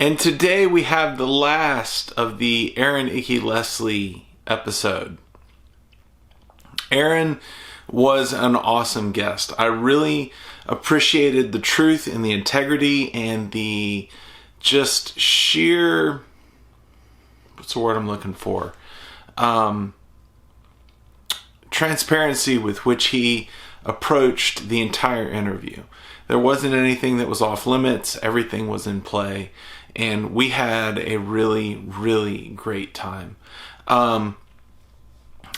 And today we have the last of the Aaron, Icky, Leslie episode. Aaron was an awesome guest. I really appreciated the truth and the integrity and the just sheer, what's the word I'm looking for? Transparency with which he approached the entire interview. There wasn't anything that was off limits. Everything was in play. And we had a really, really great time. I'd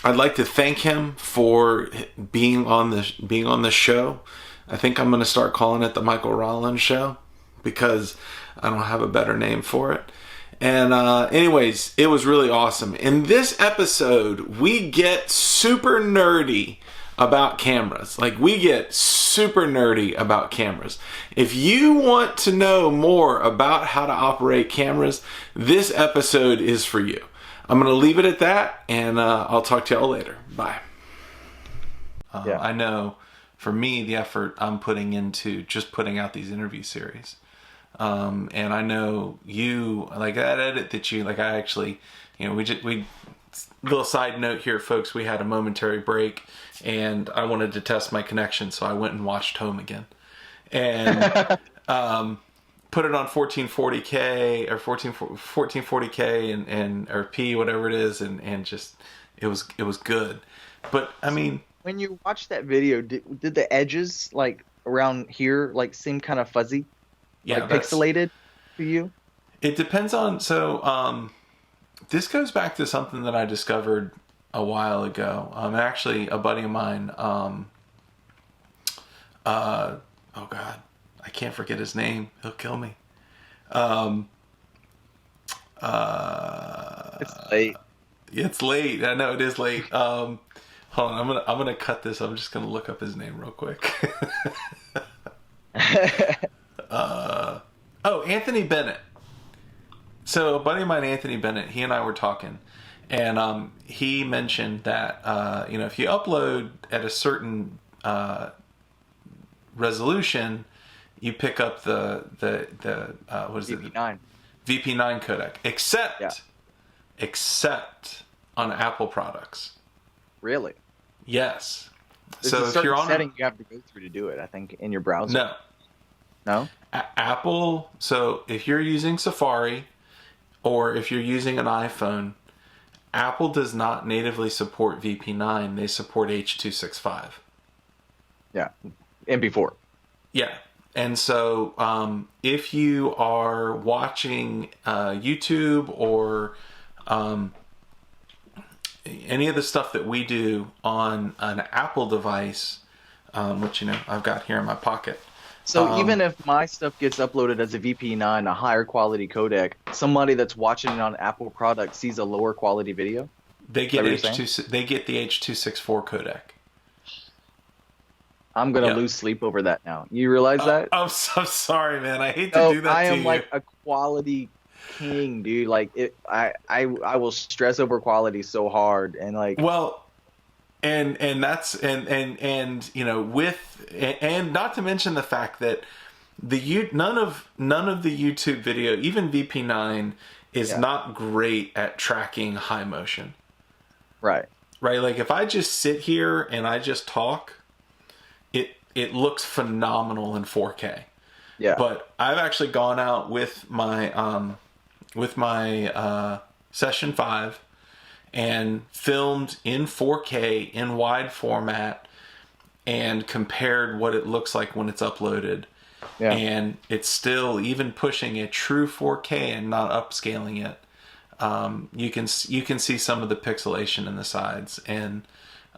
like to thank him for being on the show. I think I'm going to start calling it the Michael Rollins Show because I don't have a better name for it. And anyways, it was really awesome. In this episode, we get super nerdy about cameras. Like, we get super nerdy about cameras. If you want to know more about how to operate cameras, this episode is for you. I'm going to leave it at that, and I'll talk to y'all later. Bye. I know, for me, the effort I'm putting into just putting out these interview series. And I know you, like that edit that you, like I actually, we little side note here, folks, we had a momentary break and I wanted to test my connection. So I went and watched Home again and, put it on 1440K or 1440K and or P, whatever it is. And just, it was good. But I mean, when you watch that video, did the edges like around here, like seem kind of fuzzy? Yeah, like pixelated for you? It depends on, this goes back to something that I discovered a while ago. Actually, a buddy of mine, oh God, I can't forget his name. He'll kill me. It's late. It's late. I know it is late. Hold on, I'm gonna cut this. I'm just gonna look up his name real quick. Anthony Bennett. So a buddy of mine, Anthony Bennett, he and I were talking, and he mentioned that if you upload at a certain resolution, you pick up the what is VP9. it? VP9 codec, except on Apple products. Really? Yes. There's so a certain if you're on setting you have to go through to do it, I think, in your browser. No? Apple, so if you're using Safari or if you're using an iPhone, Apple does not natively support VP9. They support H.265. Yeah. MP4. Yeah. And so if you are watching YouTube or any of the stuff that we do on an Apple device, which, I've got here in my pocket. So even if my stuff gets uploaded as a VP9, a higher quality codec, somebody that's watching it on Apple product sees a lower quality video? They get they get the H.264 codec. I'm going to lose sleep over that now. You realize that? I'm so sorry, man. I hate to do that I to am you. like a quality king, dude. Like I will stress over quality so hard, and like and that's with not to mention the fact that none of the YouTube video, even VP9, is not great at tracking high motion. Right. Like if I just sit here and I just talk, it looks phenomenal in 4K. Yeah. But I've actually gone out with my Session 5 and filmed in 4K in wide format and compared what it looks like when it's uploaded. Yeah. And it's still, even pushing a true 4K and not upscaling it, you can see some of the pixelation in the sides. And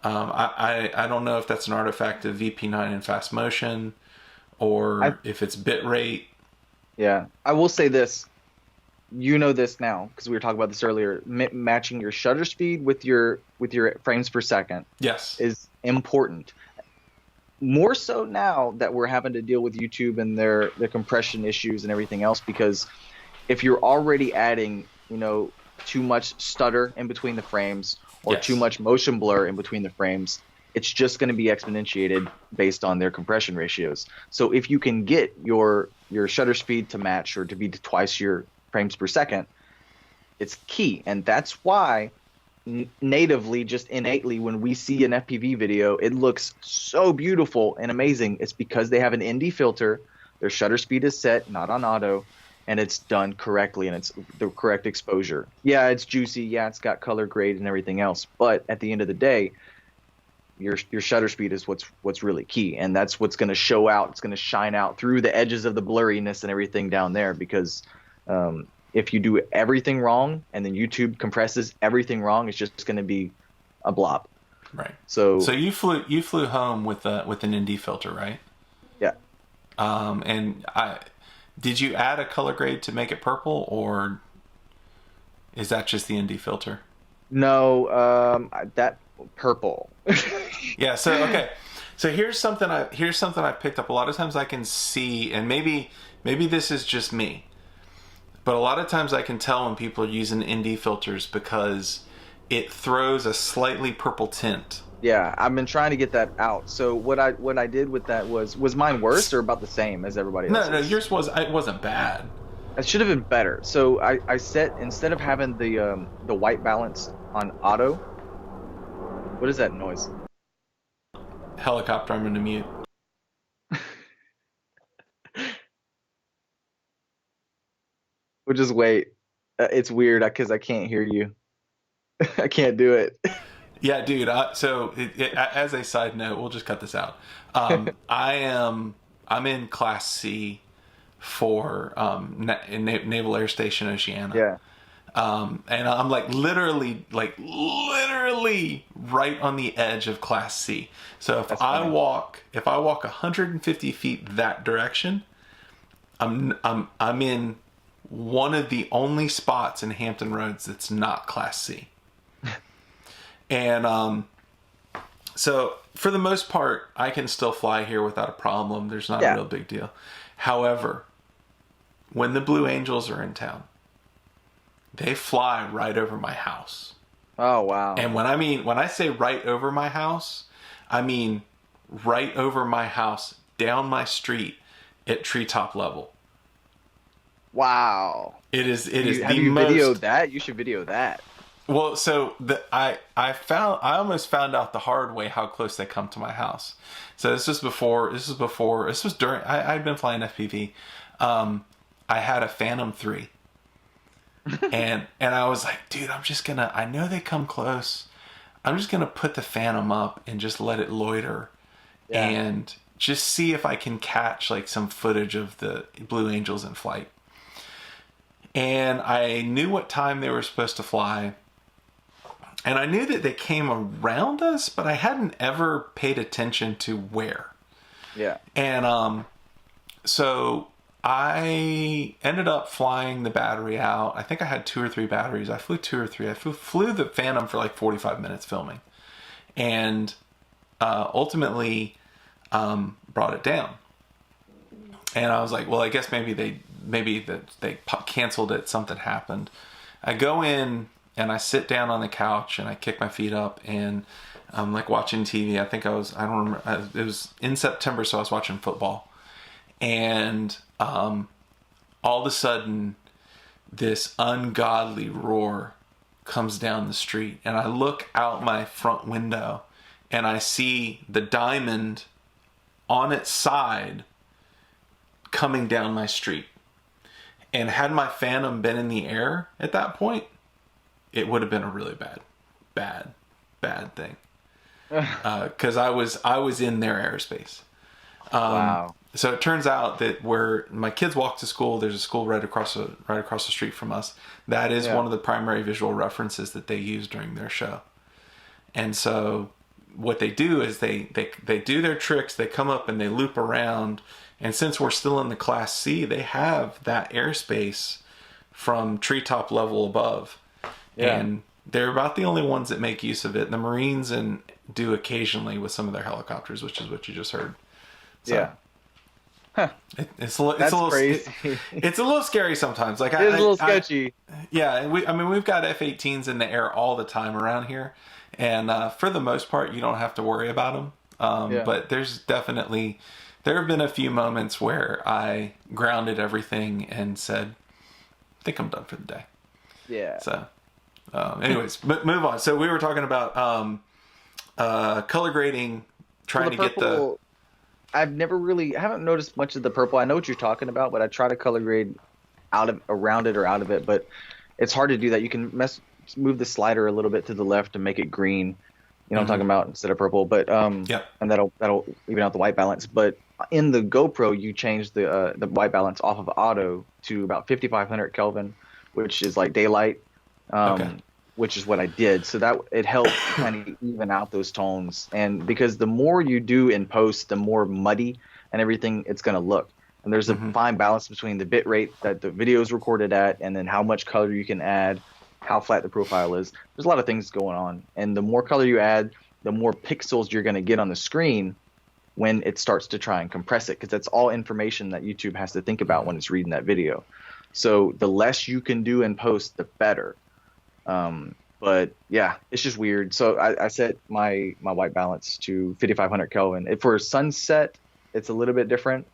I don't know if that's an artifact of VP9 and fast motion or if it's bit rate. Yeah. I will say this. You know this now because we were talking about this earlier. Matching your shutter speed with your frames per second, is important. More so now that we're having to deal with YouTube and their compression issues and everything else. Because if you're already adding, too much stutter in between the frames or too much motion blur in between the frames, it's just going to be exponentiated based on their compression ratios. So if you can get your shutter speed to match or to be twice your frames per second, it's key. And that's why natively, just innately, when we see an FPV video, it looks so beautiful and amazing. It's because they have an ND filter, their shutter speed is set, not on auto, and it's done correctly, and it's the correct exposure. Yeah, it's juicy. Yeah, it's got color grade and everything else. But at the end of the day, your shutter speed is what's really key, and that's what's going to show out. It's going to shine out through the edges of the blurriness and everything down there. Because if you do everything wrong, and then YouTube compresses everything wrong, it's just going to be a blob. Right. So you flew home with an ND filter, right? Yeah. Did you add a color grade to make it purple, or is that just the ND filter? No, that purple. Yeah. So okay. So here's something I picked up. A lot of times I can see, and maybe this is just me, but a lot of times I can tell when people are using ND filters because it throws a slightly purple tint. Yeah, I've been trying to get that out. So what I did with that was mine worse or about the same as everybody else's? No, yours wasn't bad. It should have been better. So I set, instead of having the white balance on auto. What is that noise? Helicopter, I'm gonna mute. We'll just wait. It's weird because I can't hear you. I can't do it. Yeah, dude. As a side note, we'll just cut this out. I'm in Class C for Naval Air Station Oceana. Yeah. And I'm literally right on the edge of Class C. So if I walk 150 feet that direction, I'm in one of the only spots in Hampton Roads that's not Class C. And so for the most part, I can still fly here without a problem. There's not a real big deal. However, when the Blue Angels are in town, they fly right over my house. Oh, wow. And when I say right over my house, I mean right over my house, down my street at treetop level. Wow. It is have you videoed that? You should video that. Well, so I almost found out the hard way how close they come to my house. So this was during I'd been flying FPV. I had a Phantom 3. and I was like, dude, I know they come close. I'm just gonna put the Phantom up and just let it loiter and just see if I can catch some footage of the Blue Angels in flight. And I knew what time they were supposed to fly. And I knew that they came around us, but I hadn't ever paid attention to where. Yeah. And so I ended up flying the battery out. I think I had 2 or 3 batteries. I flew 2 or 3. I flew the Phantom for 45 minutes filming. And ultimately brought it down. And I was like, well, I guess maybe they canceled it. Something happened. I go in and I sit down on the couch and I kick my feet up and I'm watching TV. I don't remember. It was in September, so I was watching football. And all of a sudden, this ungodly roar comes down the street. And I look out my front window and I see the Diamond on its side coming down my street. And had my Phantom been in the air at that point, it would have been a really bad thing. Because I was in their airspace. Wow. So it turns out that where my kids walk to school, there's a school right across the street from us. That is one of the primary visual references that they use during their show. And so what they do is they do their tricks. They come up and they loop around. And since we're still in the Class C, they have that airspace from treetop level above. Yeah. And they're about the only ones that make use of it. The Marines do occasionally with some of their helicopters, which is what you just heard. So, yeah. Huh. It's a little crazy. It's a little scary sometimes. It's a little sketchy. Yeah, we've got F-18s in the air all the time around here, and for the most part, you don't have to worry about them. But there have been a few moments where I grounded everything and said, think I'm done for the day. Yeah. So, anyways, move on. So we were talking about color grading, trying to get the. I haven't noticed much of the purple. I know what you're talking about, but I try to color grade around it or out of it, but it's hard to do that. You can move the slider a little bit to the left to make it green. You know what I'm talking about, instead of purple, but and that'll even out the white balance. But in the GoPro, you change the white balance off of auto to about 5500 Kelvin, which is like daylight, which is what I did. So that it helped kind of even out those tones. And because the more you do in post, the more muddy and everything it's going to look. And there's a fine balance between the bit rate that the video is recorded at, and then how much color you can add, how flat the profile is. There's a lot of things going on. And the more color you add, the more pixels you're going to get on the screen when it starts to try and compress it, because that's all information that YouTube has to think about when it's reading that video. So the less you can do in post, the better. But yeah, it's just weird. So I set my white balance to 5500 Kelvin. For sunset, it's a little bit different.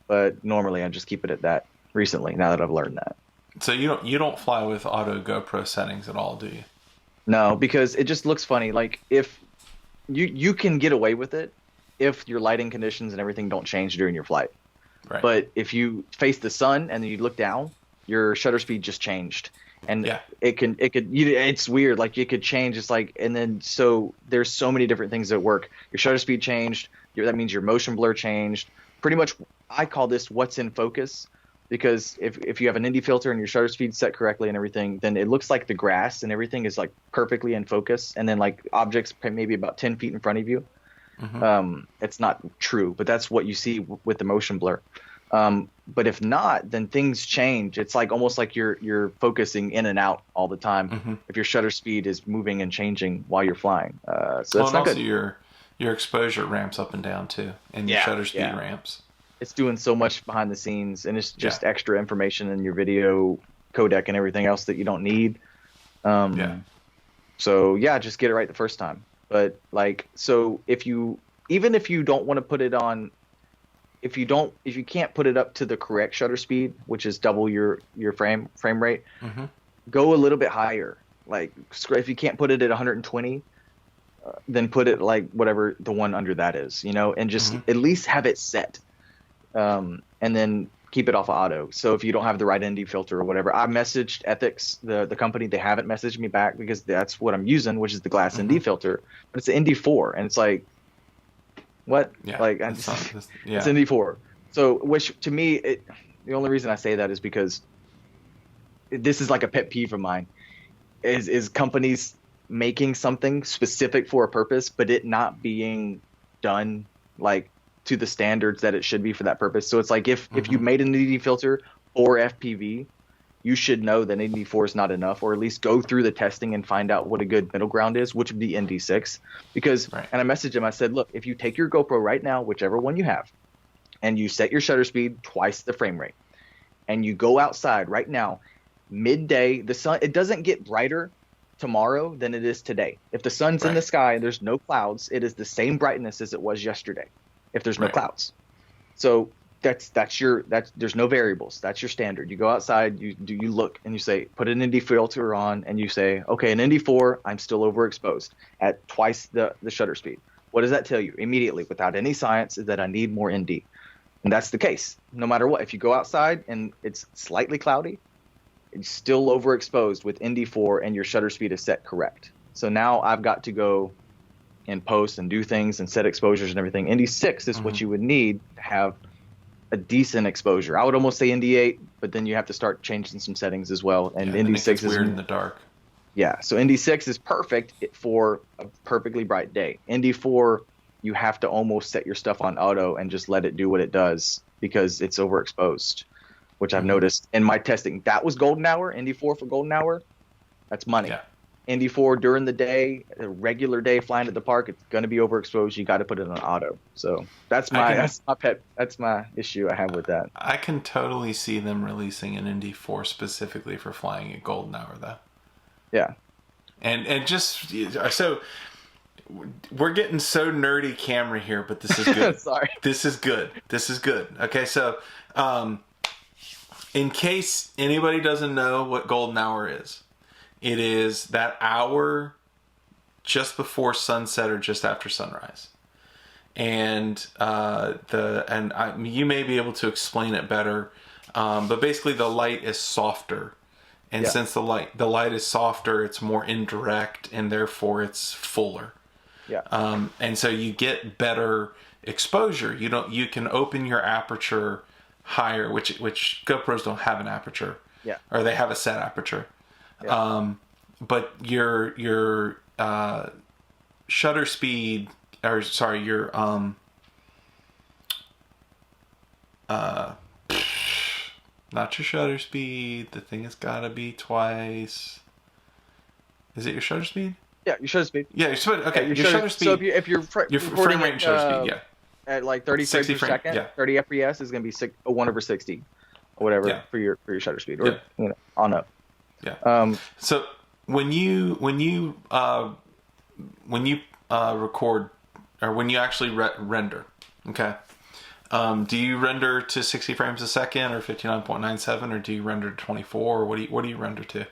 But normally I just keep it at that recently, now that I've learned that. So you don't fly with auto GoPro settings at all, do you? No, because it just looks funny. Like, if you can get away with it if your lighting conditions and everything don't change during your flight. Right. But if you face the sun and then you look down, your shutter speed just changed. And it's weird. Like, it could change. It's like, and then, so there's so many different things that work. Your shutter speed changed. That means your motion blur changed. Pretty much, I call this what's in focus, because if you have an ND filter and your shutter speed set correctly and everything, then it looks like the grass and everything is like perfectly in focus. And then like objects maybe about 10 feet in front of you. It's not true, but that's what you see with the motion blur. But if not, then things change. It's like almost like you're focusing in and out all the time. If your shutter speed is moving and changing while you're flying, so that's not good. Your exposure ramps up and down too, and your shutter speed ramps. It's doing so much behind the scenes, and it's just extra information in your video codec and everything else that you don't need. So yeah, just get it right the first time. But like, so if you don't want to put it on, if you can't put it up to the correct shutter speed, which is double your frame rate, go a little bit higher. Like, if you can't put it at 120, then put it like whatever the one under that is, and just at least have it set. And then keep it off of auto. So if you don't have the right ND filter or whatever, I messaged Ethics, the company. They haven't messaged me back because that's what I'm using, which is the glass ND filter. But it's an ND4, and it's like, what? Yeah, like, it's ND4. So, which to me, the only reason I say that is because this is like a pet peeve of mine. Is companies making something specific for a purpose, but it not being done like to the standards that it should be for that purpose. So it's like, if you made an ND filter for FPV, you should know that ND4 is not enough, or at least go through the testing and find out what a good middle ground is, which would be ND6. Because, and I messaged him, I said, look, if you take your GoPro right now, whichever one you have, and you set your shutter speed twice the frame rate, and you go outside right now, midday, the sun, it doesn't get brighter tomorrow than it is today. If the sun's in the sky and there's no clouds, it is the same brightness as it was yesterday, if there's no clouds. So there's no variables. That's your standard. You go outside, you look, and you say, put an ND filter on, and you say, okay, in ND4, I'm still overexposed at twice the shutter speed. What does that tell you immediately, without any science, is that I need more ND. And that's the case, no matter what. If you go outside and it's slightly cloudy, it's still overexposed with ND4 and your shutter speed is set correct. So now I've got to go and post and do things and set exposures and everything. ND6 is what you would need to have a decent exposure. I would almost say ND8, but then you have to start changing some settings as well. And ND6 is weird in the dark. Yeah, so ND6 is perfect for a perfectly bright day. ND4, you have to almost set your stuff on auto and just let it do what it does because it's overexposed, which I've noticed in my testing. That was golden hour, ND4 for golden hour. That's money. Yeah. ND4 during the day, a regular day flying at the park, it's going to be overexposed. You got to put it on auto. So that's my issue I have with that. I can totally see them releasing an ND4 specifically for flying at golden hour, though. Yeah. And just so we're getting so nerdy camera here, but this is good. Sorry. This is good. Okay, so In case anybody doesn't know what golden hour is, it is that hour just before sunset or just after sunrise. And you may be able to explain it better, but basically the light is softer, and since the light is softer, it's more indirect, and therefore it's fuller. Yeah. And so you get better exposure. You can open your aperture higher, which GoPros don't have an aperture. Yeah. Or they have a set aperture. Yeah. But your shutter speed, or sorry, your not your shutter speed. The thing has got to be twice. Is it your shutter speed? Yeah, your shutter speed. Yeah, your shutter. Okay, your shutter speed. So if you're your frame rate and shutter speed, at like 30 frames per second, 30 FPS is going to be 1/60 or whatever for your shutter speed, or on up. Yeah. So when you record, or when you actually render, okay, do you render to 60 frames a second or 59.97, or do you render to 24, or what do you render to?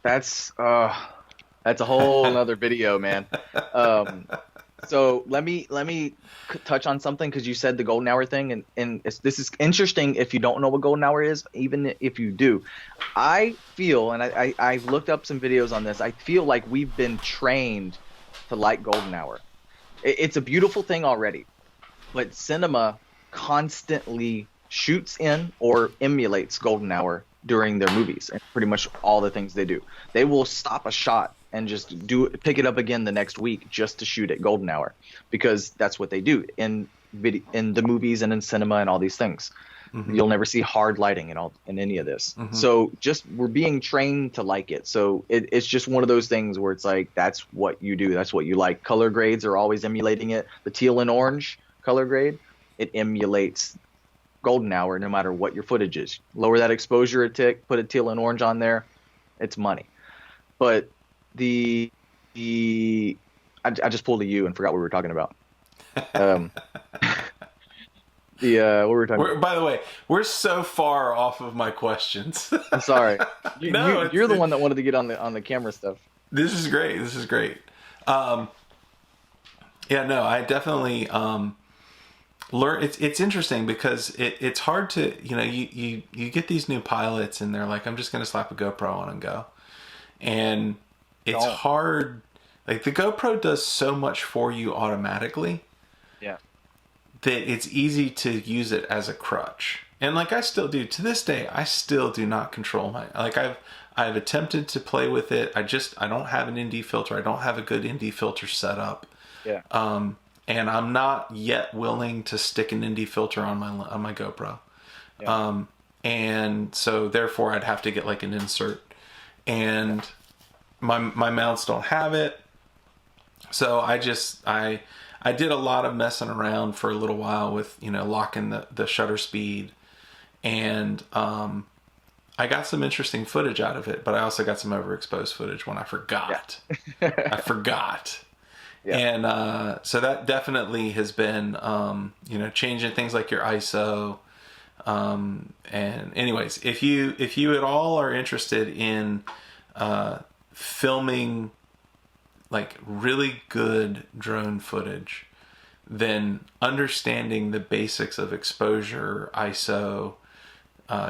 That's a whole another video, man. So let me touch on something, because you said the golden hour thing, and this is interesting if you don't know what golden hour is. Even if you do, I feel, and I looked up some videos on this, I feel like we've been trained to like golden hour. It's a beautiful thing already, but cinema constantly shoots in or emulates golden hour during their movies, and pretty much all the things they do. They will stop a shot and just pick it up again the next week just to shoot at golden hour, because that's what they do in the movies and in cinema and all these things. Mm-hmm. You'll never see hard lighting in any of this. Mm-hmm. So we're being trained to like it. So it's just one of those things where it's like, that's what you do. That's what you like. Color grades are always emulating it. The teal and orange color grade, it emulates golden hour no matter what your footage is. Lower that exposure a tick, put a teal and orange on there, it's money. But I just pulled a U and forgot what we were talking about. What were we talking about? By the way, we're so far off of my questions. I'm sorry. You're the one that wanted to get on the camera stuff. This is great. I definitely learn. It's interesting because it's hard to, you get these new pilots and they're like, I'm just going to slap a GoPro on and go. And it's hard. Like, the GoPro does so much for you automatically. Yeah. That it's easy to use it as a crutch. And like, I still do to this day, I still do not control I've attempted to play with it. I don't have an ND filter. I don't have a good ND filter set up. Yeah. And I'm not yet willing to stick an ND filter on my GoPro. Yeah. And so therefore I'd have to get like an insert, and my mounts don't have it. So I did a lot of messing around for a little while with, locking the shutter speed, and I got some interesting footage out of it, but I also got some overexposed footage when I forgot. Yeah. I forgot. Yeah. And so that definitely has been, changing things like your ISO. And anyways, if you at all are interested in filming like really good drone footage, then understanding the basics of exposure, ISO,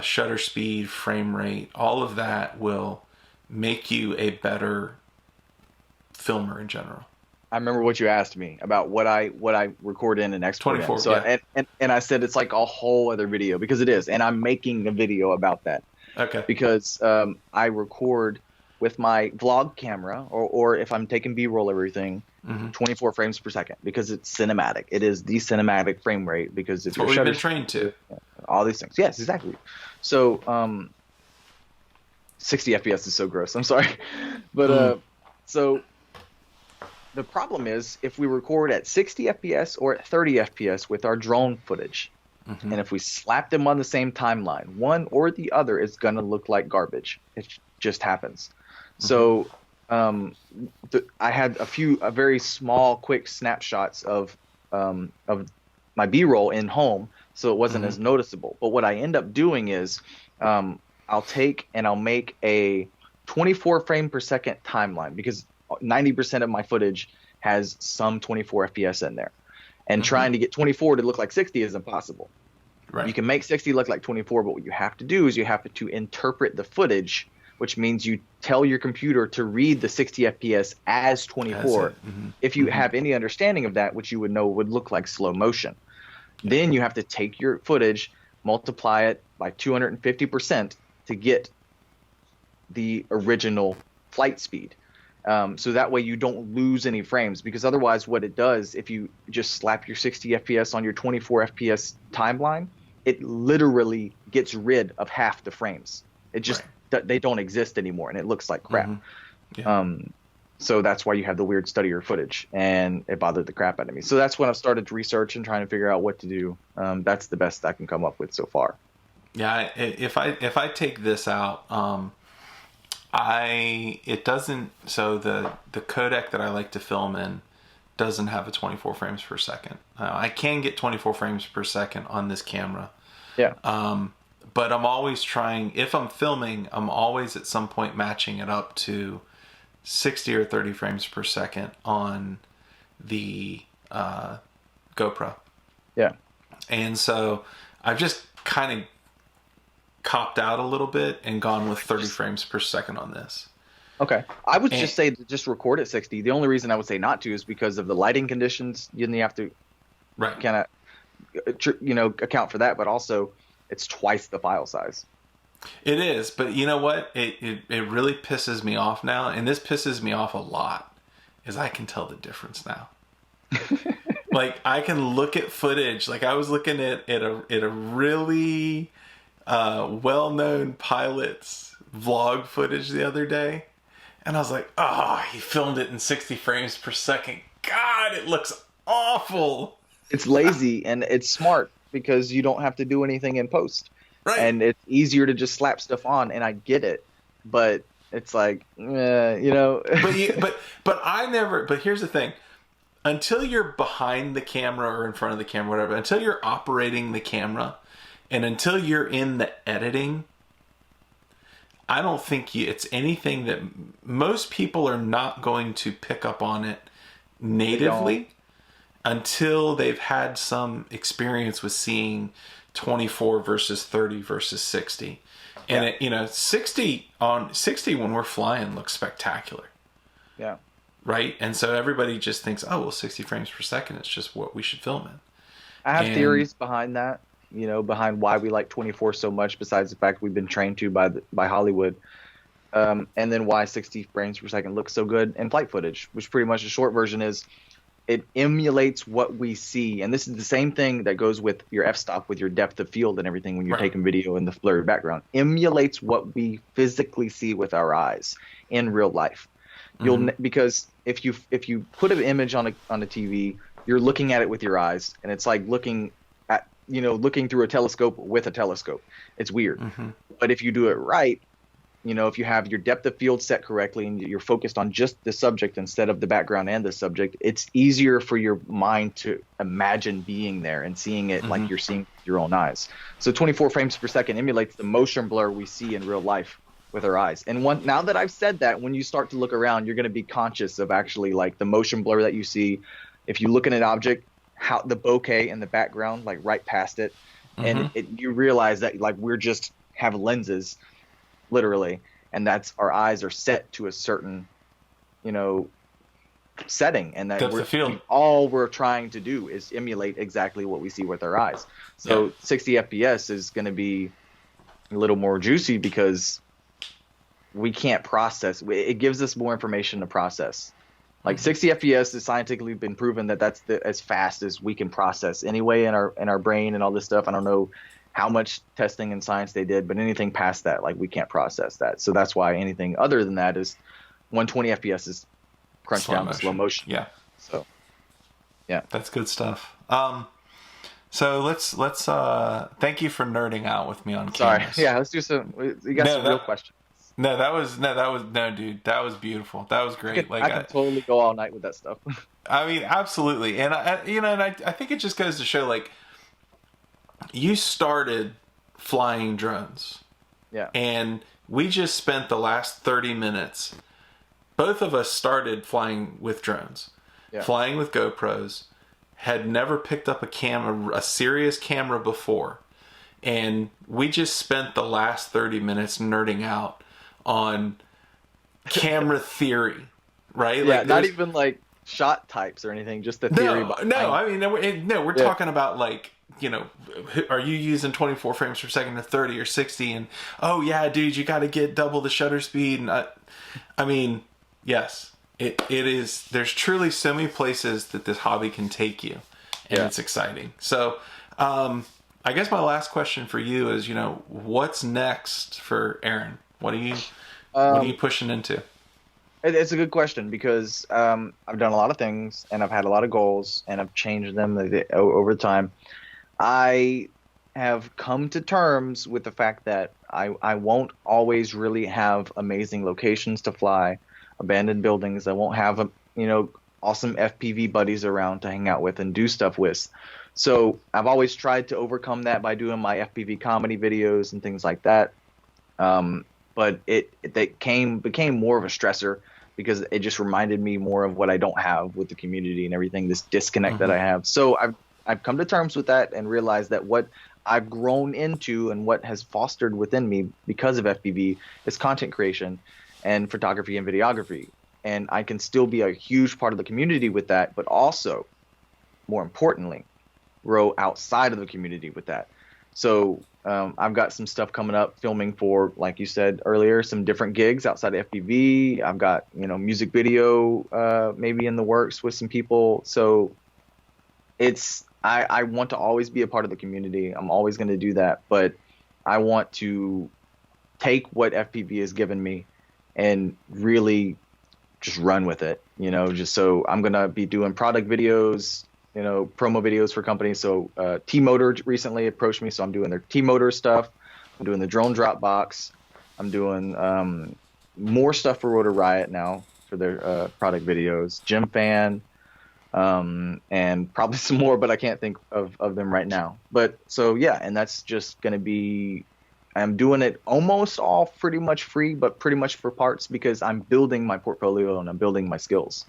shutter speed, frame rate, all of that will make you a better filmer in general. I remember what you asked me about what I record in and export in. So and I said it's like a whole other video, because it is, and I'm making a video about that. Okay. Because I record with my vlog camera, or if I'm taking B-roll, everything, 24 frames per second, because it's cinematic. It is the cinematic frame rate, because if you're been trained to all these things. Yes, exactly. So 60 FPS is so gross. I'm sorry, but so. The problem is if we record at 60 FPS or at 30 FPS with our drone footage, and if we slap them on the same timeline, one or the other is going to look like garbage. It just happens. So I had a very small, quick snapshots of my B-roll in home, so it wasn't as noticeable. But what I end up doing is I'll take and I'll make a 24 frame per second timeline because 90% of my footage has some 24 FPS in there. And trying to get 24 to look like 60 is impossible. Right. You can make 60 look like 24, but what you have to do is you have to interpret the footage, which means you tell your computer to read the 60 FPS as 24. If you have any understanding of that, which you would know would look like slow motion. Then you have to take your footage, multiply it by 250% to get the original flight speed. So that way you don't lose any frames, because otherwise what it does, if you just slap your 60 FPS on your 24 FPS timeline, it literally gets rid of half the frames. It just they don't exist anymore, and it looks like crap. So that's why you have the weird stuttier footage, and it bothered the crap out of me. So that's when I've started to research and trying to figure out what to do. That's the best I can come up with so far. Yeah, if I take this out, it doesn't. So the codec that I like to film in doesn't have a 24 frames per second. I can get 24 frames per second on this camera. Yeah. But I'm always trying. If I'm filming, I'm always at some point matching it up to 60 or 30 frames per second on the GoPro. Yeah. And so I've just kind of copped out a little bit and gone with 30 frames per second on this. Okay. I would just say to just record at 60. The only reason I would say not to is because of the lighting conditions. You have to kind of account for that, but also it's twice the file size. It is, but you know what? It really pisses me off now, and this pisses me off a lot, is I can tell the difference now. Like, I can look at footage. Like, I was looking at a really well-known pilot's vlog footage the other day, and I was like, oh, he filmed it in 60 frames per second. God, it looks awful. It's lazy, and it's smart because you don't have to do anything in post. Right. And it's easier to just slap stuff on, and I get it, but it's like, But here's the thing: until you're behind the camera or in front of the camera, whatever, until you're operating the camera, and until you're in the editing, I don't think it's anything that most people are not going to pick up on it natively until they've had some experience with seeing 24 versus 30 versus 60. And 60 when we're flying looks spectacular. Yeah. Right? And so everybody just thinks, oh, well, 60 frames per second, it's just what we should film in. I have theories behind that, behind why we like 24 so much, besides the fact we've been trained to by Hollywood. And then why 60 frames per second looks so good in flight footage, which pretty much the short version is it emulates what we see. And this is the same thing that goes with your f-stop, with your depth of field and everything when you're taking video in the blurry background. Emulates what we physically see with our eyes in real life. Because if you put an image on a TV, you're looking at it with your eyes, and it's like looking through a telescope with a telescope. It's weird. But if you do it right, if you have your depth of field set correctly and you're focused on just the subject instead of the background and the subject, it's easier for your mind to imagine being there and seeing it like you're seeing with your own eyes. So 24 frames per second emulates the motion blur we see in real life with our eyes. And now that I've said that, when you start to look around, you're going to be conscious of actually like the motion blur that you see. If you look at an object, how the bokeh in the background, like right past it, and you realize that like we're just have lenses, literally, and that's our eyes are set to a certain, setting, and that all we're trying to do is emulate exactly what we see with our eyes. So 60 FPS is going to be a little more juicy because we can't process. It gives us more information to process. Like 60 FPS has scientifically been proven that that's as fast as we can process anyway in our brain and all this stuff. I don't know how much testing and science they did, but anything past that, like we can't process that. So that's why anything other than that is 120 FPS is crunched down to slow motion. Yeah. So, yeah, that's good stuff. So let's thank you for nerding out with me on cameras. Sorry. Yeah, let's do some. You got some real questions. No, dude, that was beautiful. That was great. I can totally go all night with that stuff. I mean, absolutely. And I think it just goes to show, like, you started flying drones, Yeah. And we just spent the last 30 minutes. Both of us started flying with drones, flying with GoPros, had never picked up a serious camera before. And we just spent the last 30 minutes nerding out on camera theory, right? Yeah, like, not even like shot types or anything, just the theory. We're talking about like, you know, are you using 24 frames per second or 30 or 60? And, oh yeah, dude, you got to get double the shutter speed. And I mean, yes, it is. There's truly so many places that this hobby can take you, and it's exciting. So, I guess my last question for you is, you know, what's next for Aaron? What are you pushing into? It's a good question because I've done a lot of things and I've had a lot of goals and I've changed them over time. I have come to terms with the fact that I won't always really have amazing locations to fly, abandoned buildings. I won't have awesome FPV buddies around to hang out with and do stuff with. So I've always tried to overcome that by doing my FPV comedy videos and things like that. But it became more of a stressor because it just reminded me more of what I don't have with the community and everything, this disconnect that I have. So I've come to terms with that and realized that what I've grown into and what has fostered within me because of FPV is content creation and photography and videography. And I can still be a huge part of the community with that, but also, more importantly, grow outside of the community with that. So I've got some stuff coming up, filming for, like you said earlier, some different gigs outside of FPV. I've got, music video maybe in the works with some people. So I want to always be a part of the community. I'm always going to do that. But I want to take what FPV has given me and really just run with it, just so I'm going to be doing product videos, promo videos for companies. So T-Motor recently approached me, so I'm doing their T-Motor stuff. I'm doing the drone drop box. I'm doing more stuff for Rotor Riot now for their product videos. Gym Fan, and probably some more, but I can't think of them right now. But so yeah, and that's just going to be. I'm doing it almost all pretty much free, but pretty much for parts because I'm building my portfolio and I'm building my skills.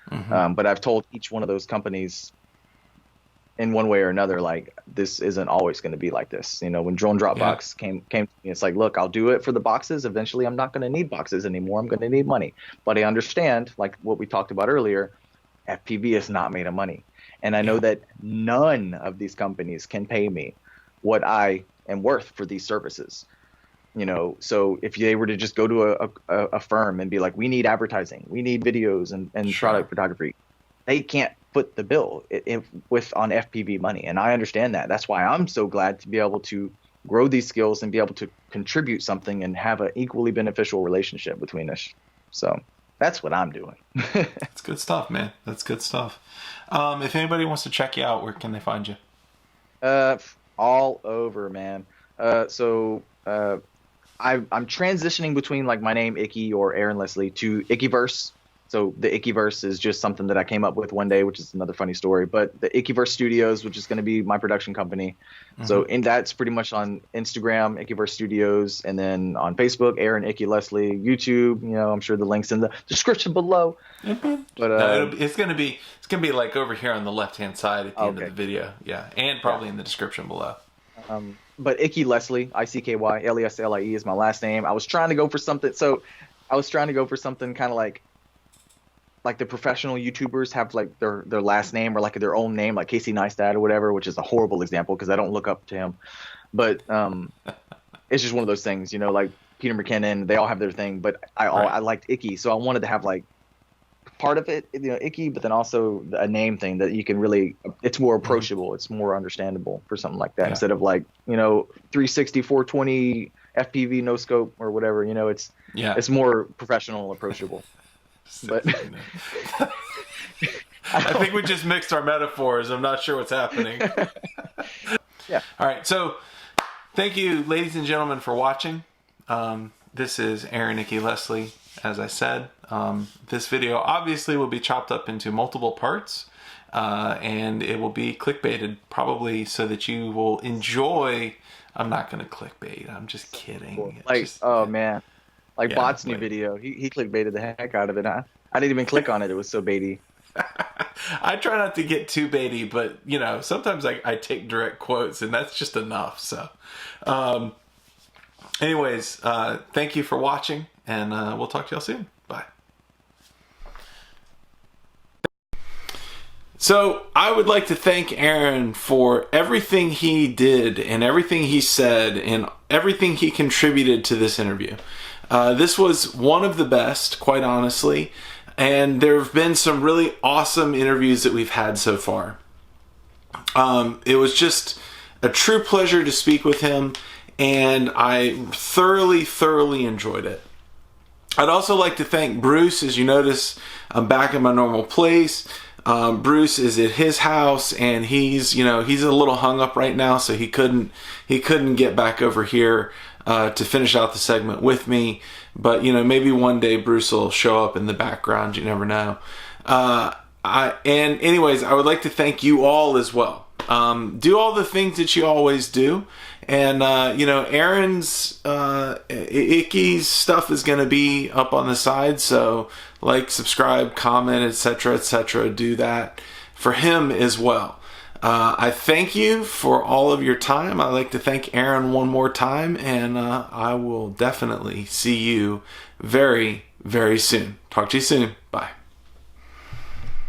But I've told each one of those companies in one way or another, like, this isn't always going to be like this. When Drone Dropbox came to me, it's like, look, I'll do it for the boxes. Eventually, I'm not going to need boxes anymore. I'm going to need money. But I understand, like what we talked about earlier, FPV is not made of money. And I know that none of these companies can pay me what I am worth for these services. So if they were to just go to a firm and be like, we need advertising, we need videos and product photography, they can't foot the bill on FPV money. And I understand that. That's why I'm so glad to be able to grow these skills and be able to contribute something and have an equally beneficial relationship between us. So that's what I'm doing. That's good stuff, man. That's good stuff. If anybody wants to check you out, where can they find you? All over, man. I'm transitioning between like my name Icky or Aaron Leslie to Ickyverse. So the Ickyverse is just something that I came up with one day, which is another funny story. But the Ickyverse Studios, which is going to be my production company. So that's pretty much on Instagram, Ickyverse Studios, and then on Facebook, Aaron Icky Leslie, YouTube. I'm sure the link's in the description below. But it's gonna be like over here on the left hand side at the end of the video, and probably in the description below. But Icky Leslie, Icky Leslie is my last name. I was trying to go for something. So I was trying to go for something kind of like the professional YouTubers have like their last name or like their own name, like Casey Neistat or whatever, which is a horrible example because I don't look up to him. But it's just one of those things, like Peter McKinnon, they all have their thing. But I liked Icky, so I wanted to have like part of it, Icky, but then also a name thing that you can really, it's more approachable, it's more understandable for something like that instead of like 360, 420 FPV no scope or whatever. It's more professional, approachable. But I think we just mixed our metaphors. I'm not sure what's happening. Yeah. All right. So thank you, ladies and gentlemen, for watching. This is Aaron Icky Leslie. As I said, this video obviously will be chopped up into multiple parts, and it will be clickbaited probably so that you will enjoy I'm not gonna clickbait. I'm just kidding. Like, just, man, like Bot's new video, he clickbaited the heck out of it. I didn't even click on it. It was so baity. I try not to get too baity, but you know, sometimes I take direct quotes, and that's just enough. So, anyways, thank you for watching, and we'll talk to y'all soon. Bye. So I would like to thank Aaron for everything he did and everything he said and everything he contributed to this interview. This was one of the best, quite honestly, and there have been some really awesome interviews that we've had so far. It was just a true pleasure to speak with him, and I thoroughly enjoyed it. I'd also like to thank Bruce. As you notice, I'm back in my normal place. Bruce is at his house, and he's a little hung up right now, so he couldn't get back over here to finish out the segment with me. But maybe one day Bruce will show up in the background. You never know. Anyways, I would like to thank you all as well. Do all the things that you always do. And, Aaron's, Icky's stuff is going to be up on the side. So like, subscribe, comment, etc. Do that for him as well. I thank you for all of your time. I'd like to thank Aaron one more time, and I will definitely see you very soon. Talk to you soon. Bye.